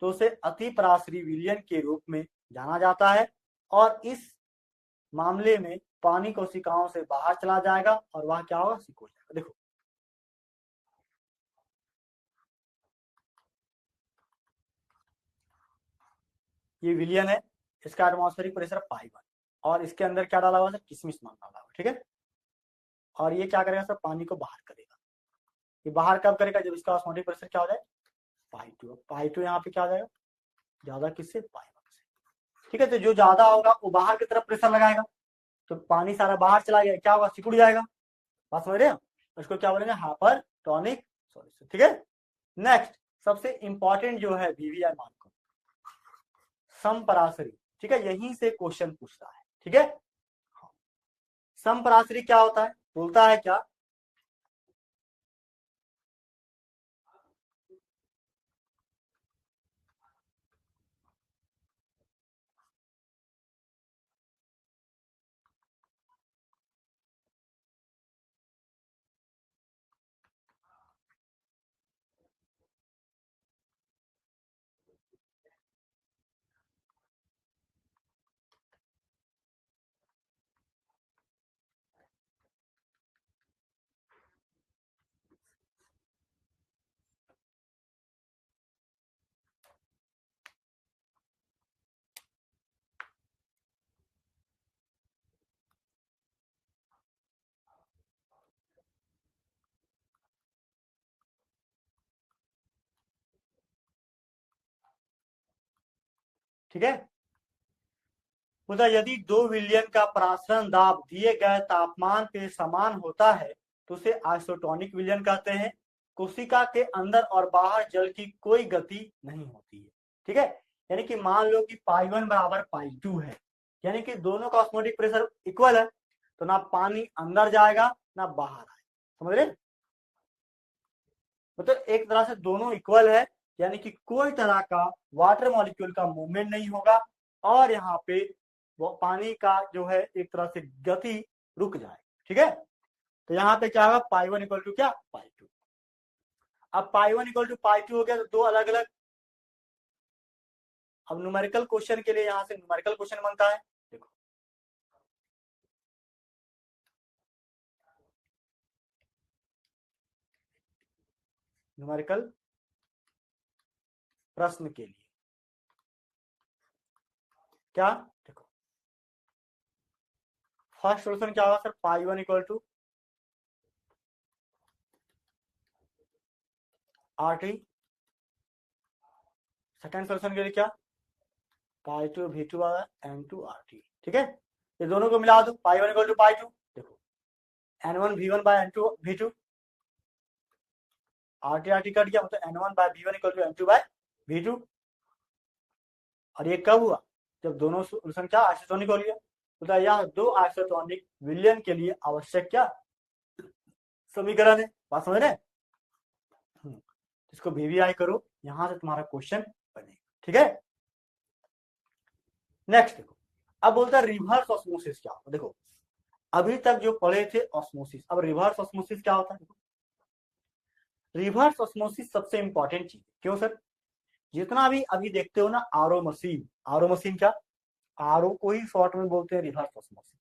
तो उसे अति पराश्री विलयन के रूप में जाना जाता है, और इस मामले में पानी कोशिकाओं से बाहर चला जाएगा और वह क्या होगा सिकुड़ जाएगा। देखो ये विलयन है, इसका एटमॉस्फेरिक प्रेशर पाई 1 और इसके अंदर क्या डाला हुआ है किशमिश मान डाला हुआ, ठीक है, और ये क्या करेगा सर पानी को बाहर करेगा, ये बाहर कब करेगा जब इसका ऑस्मोटिक प्रेशर क्या हो जाए पाई 2, पाई 2 यहाँ पे क्या हो जाएगा ज्यादा किससे पाई 1 से, ठीक है, तो जो ज्यादा होगा वो बाहर की तरफ प्रेशर लगाएगा, तो पानी सारा बाहर चला गया क्या होगा सिकुड़ जाएगा, बात समझ रहे हैं, इसको क्या बोलेंगे हाइपरटोनिक सॉल्यूशन, ठीक है। नेक्स्ट सबसे इंपॉर्टेंट जो है वीवीआई मान को समपराशरी, ठीक है, यहीं से क्वेश्चन पूछता है, ठीक है। समपराशरी क्या होता है, बोलता है क्या, ठीक है, बोलता यदि दो विलयन का परासरण दाब दिए गए तापमान के समान होता है तो उसे आइसोटोनिक विलयन कहते हैं, कोशिका के अंदर और बाहर जल की कोई गति नहीं होती है, ठीक है, यानी कि मान लो कि पाई 1 बराबर पाई 2 है, यानी कि दोनों का ऑस्मोटिक प्रेशर इक्वल है, तो ना पानी अंदर जाएगा ना बाहर आएगा, समझ रहे, मतलब एक तरह से दोनों इक्वल है, यानी कि कोई तरह का वाटर मॉलिक्यूल का मूवमेंट नहीं होगा, और यहाँ पे वो पानी का जो है एक तरह से गति रुक जाए, ठीक है, तो यहाँ पे क्या होगा पाई 1 इक्वल टू क्या पाई 2, अब पाई 1 इक्वल टू पाई 2 हो गया तो दो अलग अलग, अब न्यूमेरिकल क्वेश्चन के लिए यहाँ से न्यूमेरिकल क्वेश्चन बनता है, देखो न्यूमेरिकल प्रश्न के लिए क्या, देखो फर्स्ट सोल्यूशन क्या होगा sir pi 1 equal to RT, second solution के लिए क्या पाई 2 V2 आया N2 RT, ठीक है, ये दोनों को मिला दो पाई 1 इक्वल टू पाई 2, देखो N1 V1 bye N2 V2, RT RT cut गया मतलब N1 bye V1 equal to N2 bye V2, और ये कब हुआ जब दोनों सोल्यूशन क्या आइसोटोनिक हो गया, तो यह दो आइसोटोनिक विलयन के लिए आवश्यक क्या समीकरण है, बात समझ रहे, इसको वीवीआई करो यहां से तुम्हारा क्वेश्चन बनेगा, ठीक है। नेक्स्ट देखो अब बोलता है रिवर्स ऑस्मोसिस क्या होता है। देखो अभी तक जो पढ़े थे ऑस्मोसिस, अब रिवर्स ऑस्मोसिस क्या होता है। रिवर्स ऑस्मोसिस सबसे इंपॉर्टेंट चीज, क्यों सर, जितना भी अभी देखते हो ना आरओ मशीन, आरओ मशीन क्या, आरओ को ही शॉर्ट में बोलते हैं रिवर्स ऑस्मोसिस,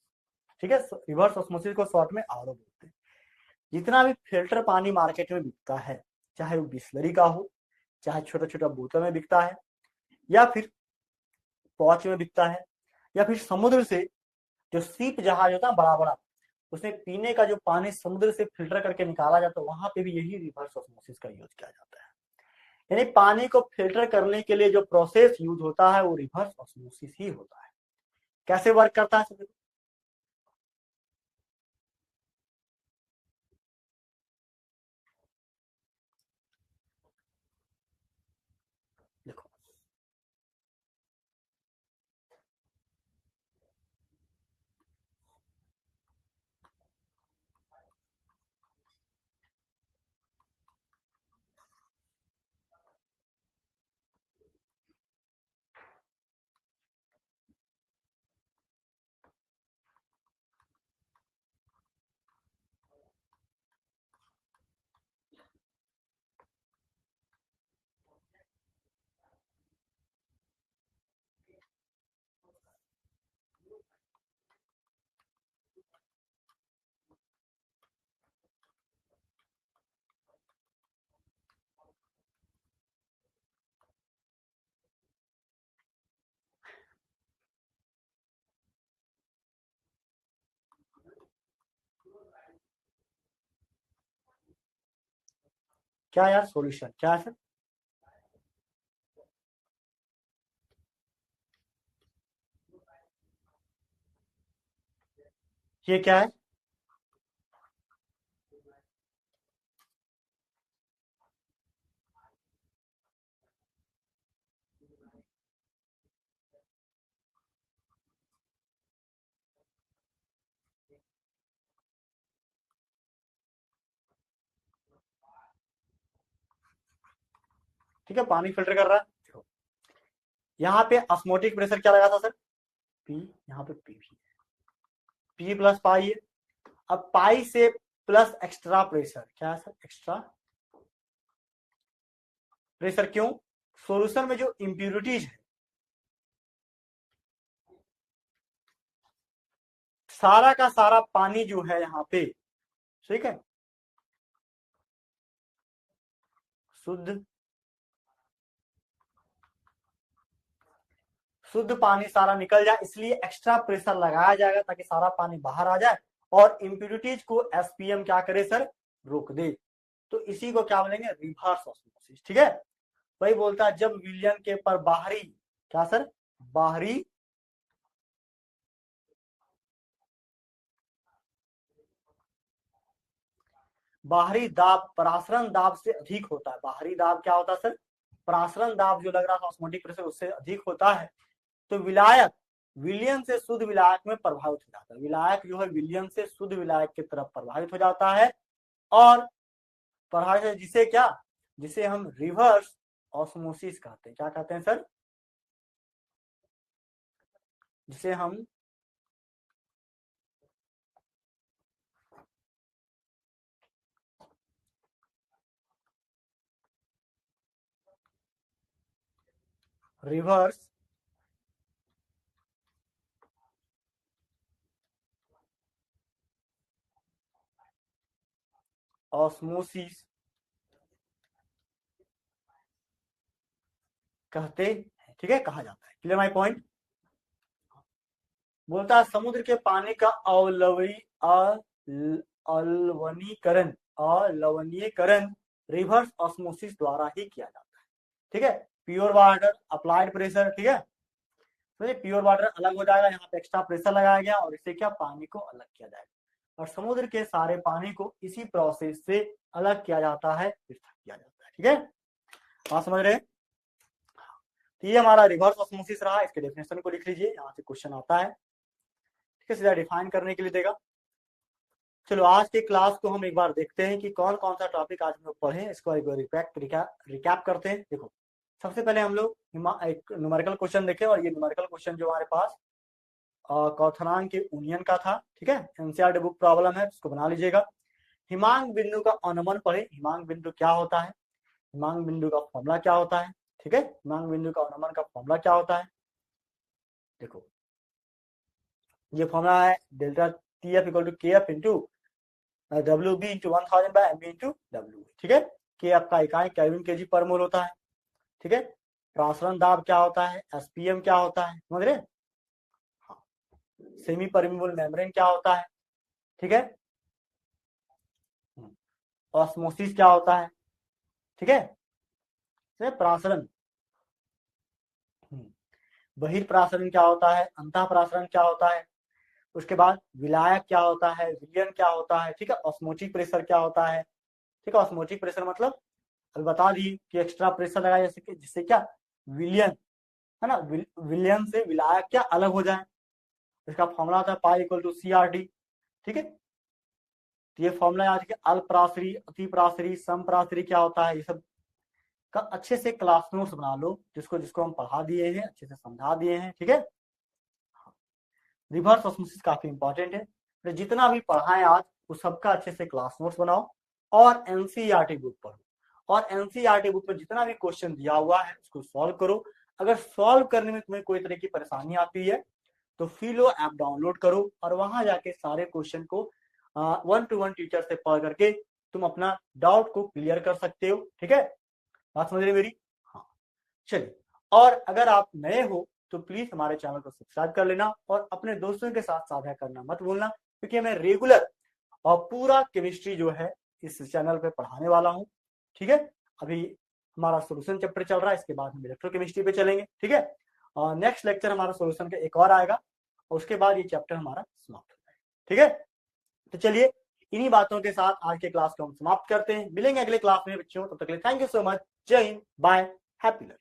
ठीक है। रिवर्स ऑस्मोसिस को शॉर्ट में आरओ बोलते हैं। जितना भी फिल्टर पानी मार्केट में बिकता है, चाहे वो बिस्लरी का हो, चाहे छोटा छोटा बोतल में बिकता है, या फिर पॉच में बिकता है, या फिर समुद्र से जो सीप जहाज होता है बड़ा बड़ा, उसमें पीने का जो पानी समुद्र से फिल्टर करके निकाला जाता है, वहां पे भी यही रिवर्स ऑस्मोसिस का यूज किया जाता है। यानी पानी को फिल्टर करने के लिए जो प्रोसेस यूज होता है वो रिवर्स ऑस्मोसिस ही होता है। कैसे वर्क करता है, देखो क्या यार सॉल्यूशन क्या है सर, ये क्या है, ठीक है, पानी फिल्टर कर रहा है। यहाँ पे ऑस्मोटिक प्रेशर क्या लगा था सर, पी, यहाँ पे पी भी, पी प्लस पाई है। अब पाई से प्लस एक्स्ट्रा प्रेशर, क्या है सर, एक्स्ट्रा प्रेशर, क्यों, सॉल्यूशन में जो इंप्यूरिटीज है, सारा का सारा पानी जो है यहाँ पे, ठीक है, शुद्ध शुद्ध पानी सारा निकल जाए, इसलिए एक्स्ट्रा प्रेशर लगाया जाएगा ताकि सारा पानी बाहर आ जाए और इंप्यूरिटीज को एसपीएम क्या करे सर, रोक दे। तो इसी को क्या बोलेंगे, रिवर्स ऑस्मोसिस, ठीक है। वही बोलता है जब विलयन के पर बाहरी, क्या सर, बाहरी बाहरी दाब परासरण दाब से अधिक होता है। बाहरी दाब क्या होता है सर, परासरण दाब जो लग रहा था ऑस्मोटिक प्रेशर उससे अधिक होता है, तो विलायक विलियन से शुद्ध विलायक में प्रभावित हो जाता है। विलायक जो है विलियन से शुद्ध विलायक की तरफ प्रभावित हो जाता है, और प्रभावित है जिसे क्या, जिसे हम रिवर्स ऑस्मोसिस कहते हैं। क्या कहते हैं सर, जिसे हम रिवर्स ऑस्मोसिस कहते हैं, ठीक है, कहा जाता है। Clear my point. बोलता है समुद्र के पानी का अलवणीकरण अलवणीकरण रिवर्स ऑस्मोसिस द्वारा ही किया जाता है, ठीक है। प्योर वाटर अप्लाइड प्रेशर, ठीक है, तो प्योर वाटर अलग हो जाएगा, यहाँ पे एक्स्ट्रा प्रेशर लगाया गया और इससे क्या पानी को अलग किया जाएगा, और समुद्र के सारे पानी को इसी प्रोसेस से अलग किया जाता है, पृथक किया जाता है, ठीक है। हाँ समझ रहे हैं। तो ये हमारा रिवर्स ऑस्मोसिस रहा, इसके डेफिनेशन को लिख लीजिए, यहाँ से क्वेश्चन आता है, ठीक है, सीधा डिफाइन करने के लिए देगा। चलो आज के क्लास को हम एक बार देखते हैं कि कौन कौन सा टॉपिक आज हम लोग पढ़े, इसको एक बार रिकैप करते हैं। देखो सबसे पहले हम लोग एक न्यूमेरिकल क्वेश्चन देखें, और ये न्यूमेरिकल क्वेश्चन जो हमारे पास क्वाथनांग के यूनियन का था। ठीक है, एनसीईआरटी बुक प्रॉब्लम है, इसको बना लीजिएगा। हिमांक बिंदु का अनुमान पढ़े, हिमांक बिंदु क्या होता है, हिमांक बिंदु का फॉर्मूला क्या होता है। ठीक है, हिमांक बिंदु का अनुमान का फॉर्मूला क्या होता है, देखो ये फॉर्मूला है delta T F equal to K F into W B into 1000 by M B into W. ठीक है, के आपका इकाई केल्विन केजी पर मोल होता है। ठीक है, प्रसारण दाब क्या होता है, एसपीएम क्या होता है, समझ रहे। हाँ, सेमी परमिबल मेम्ब्रेन क्या होता है। ठीक है, ऑस्मोसिस क्या होता है। ठीक है, प्रासरण, बहिर्प्रासरण क्या होता है, अंतःप्रासरण क्या होता है, उसके बाद विलायक क्या होता है, विलयन क्या होता है। ठीक है, ऑस्मोटिक प्रेशर क्या होता है। ठीक है, ऑस्मोटिक प्रेशर मतलब अभी बता दी कि एक्स्ट्रा प्रेशर लगाया जिससे क्या विलयन है ना, विलयन से विलायक क्या अलग हो जाए। इसका फॉर्मूला होता है pi equal to C R T. ठीक है, तो ये फॉर्मूला याद रखिए। अल्पराशरी, अतिप्राशरी, समप्राशरी क्या होता है, ये सब का अच्छे से क्लास नोट्स बना लो, जिसको जिसको हम पढ़ा दिए हैं, अच्छे से समझा दिए हैं। ठीक है, रिवर्स ऑस्मोसिस काफी इंपॉर्टेंट है, तो जितना भी पढ़ाएं आज उस सबका अच्छे से क्लास नोट्स बनाओ और एनसीईआरटी बुक पढ़ो, और एनसीईआरटी बुक में जितना भी क्वेश्चन दिया हुआ है उसको सॉल्व करो। अगर सॉल्व करने में तुम्हें कोई तरह की परेशानी आती है तो फिलो ऐप डाउनलोड करो और वहां जाके सारे क्वेश्चन को 1-to-1 टीचर से पढ़ करके तुम अपना डाउट को क्लियर कर सकते हो। ठीक है, बात समझ रही मेरी। हाँ, चलिए, और अगर आप नए हो तो प्लीज हमारे चैनल को सब्सक्राइब कर लेना और अपने दोस्तों के साथ साझा करना मत भूलना, क्योंकि मैं रेगुलर और पूरा केमिस्ट्री जो है इस चैनल पे पढ़ाने वाला हूँ। ठीक है, अभी हमारा सोल्यूशन चैप्टर चल रहा है, इसके बाद हम इलेक्ट्रोकेमिस्ट्री पे चलेंगे। ठीक है, और नेक्स्ट लेक्चर हमारा सोल्यूशन का एक और आएगा और उसके बाद ये चैप्टर हमारा समाप्त हो जाएगा। ठीक है, तो चलिए इन्हीं बातों के साथ आज के क्लास को हम समाप्त करते हैं। मिलेंगे अगले क्लास में बच्चों, तब तक के लिए थैंक यू सो मच। जय हिंद, बाय, हैप्पी लर्निंग।